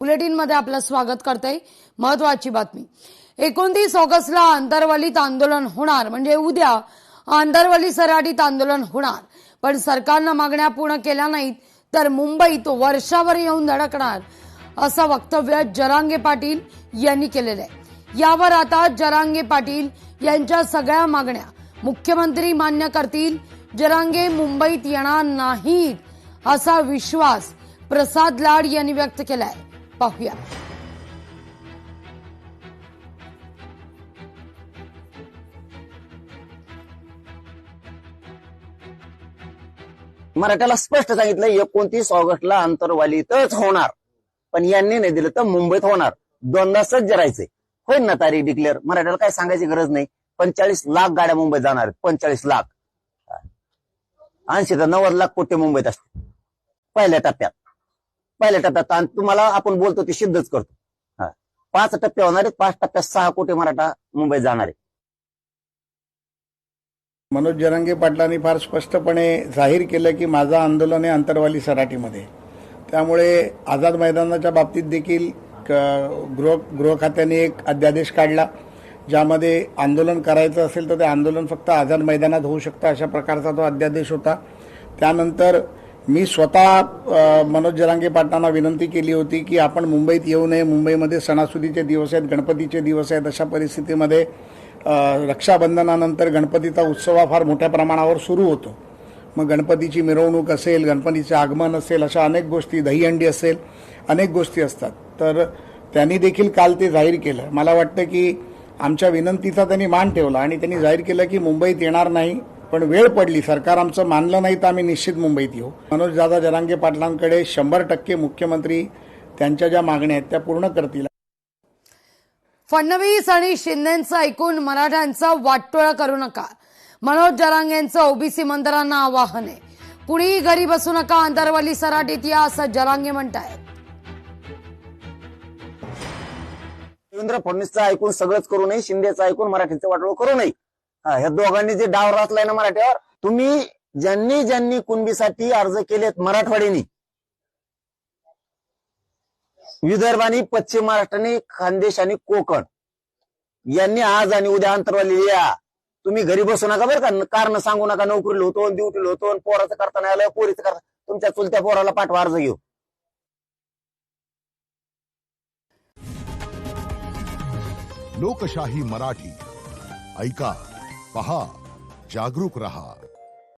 बुलेटिनमध्ये आपलं स्वागत करते। महत्वाची बातमी, 29 ऑगस्टला आंतरवलीत आंदोलन होणार, म्हणजे उद्या आंतरवली सराटीत आंदोलन होणार। पण सरकारनं मागण्या पूर्ण केल्या नाहीत तर मुंबईत वर्षावर येऊन धडकणार, असं वक्तव्य जरांगे पाटील यांनी केलेलं आहे। यावर आता जरांगे पाटील यांच्या सगळ्या मागण्या मुख्यमंत्री मान्य करतील, जरांगे मुंबईत येणार नाहीत असा विश्वास प्रसाद लाड यांनी व्यक्त केलाय। पाहूया। मराठ्याला स्पष्ट सांगितलं 29 ऑगस्टला आंतरवालीतच होणार, पण यांनी नाही दिलं तर मुंबईत होणार। दोनदा सज्ज राहायचंय, होईल ना तारीख डिक्लेअर। मराठ्याला काय सांगायची गरज नाही। 45 लाख गाड्या मुंबईत जाणार आहेत, 45 लाख, 80 ते 90 लाख कोटी मुंबईत असते पहिल्या टप्प्यात। आणि तुम्हाला आपण बोलतो ते सिद्धच करतो। 5 टप्पे होणार आहेत, 5 टप्प्यात 6 कोटी मराठा मुंबईत जाणार आहे। मनोज जरांगे पाटलांनी फार स्पष्टपणे जाहीर केलं की माझं आंदोलन आहे आंतरवाली सराटीमध्ये। त्यामुळे आझाद मैदानाच्या बाबतीत देखील गृह खात्याने एक अध्यादेश काढला, ज्यामध्ये आंदोलन करायचं असेल तर ते आंदोलन फक्त आझाद मैदानात होऊ शकतं, अशा प्रकारचा तो अध्यादेश होता। त्यानंतर मी स्वतः मनोज जरांगे पाटलांना विनंती केली होती की आपण मुंबईत येऊ नये, मुंबईमध्ये सणासुदीचे दिवस आहेत, गणपतीचे दिवस आहेत। अशा परिस्थितीमध्ये रक्षाबंधनानंतर गणपतीचा उत्सव हा फार मोठ्या प्रमाणावर सुरू होतो। मग गणपतीची मिरवणूक असेल, गणपतीचे आगमन असेल, अशा अनेक गोष्टी, दहीहंडी असेल, अनेक गोष्टी असतात। तर त्यांनी देखील काल ते जाहीर केलं। मला वाटतं की आमच्या विनंतीचा त्यांनी मान ठेवला आणि त्यांनी जाहीर केलं की मुंबईत येणार नाही, पण वेळ पडली, सरकार आमचं मानलं नाही तर आम्ही निश्चित मुंबईत येऊ। मनोज दादा जरांगे पाटलांकडे 100% मुख्यमंत्री त्यांच्या ज्या मागण्या आहेत त्या पूर्ण करतील। फडणवीस आणि शिंदेंचं ऐकून मराठ्यांचं वाटोळं करू नका, मनोज जरांगेंचं ओबीसी मंत्र्यांना आवाहन आहे। कुणीही घरी बसू नका, आंतरवली सराटीत या, असं जरांगे म्हणतायत। देवेंद्र फडणवीसचं ऐकून सगळंच करू नये, शिंदेचं ऐकून मराठीचं वाटोळं करू नये। ह्या दोघांनी जे डाव रचलाय ना मराठ्यावर, तुम्ही ज्यांनी कुणबीसाठी अर्ज केलेत मराठवाड्यानी, विदर्भ आणि पश्चिम महाराष्ट्राने, खानदेश आणि कोकण यांनी आज आणि उद्या आंतरवाली या। तुम्ही घरी बसू नका बरं का, कारण सांगू नका नोकरीला होतो, ड्युटीला होतो, पोराचं करता नाही आलं, पोरीचं करता, तुमच्या चुलत्या पोराला पाठवा अर्ज घेऊ। लोकशाही मराठी ऐका, पहा, जागरूक रहा।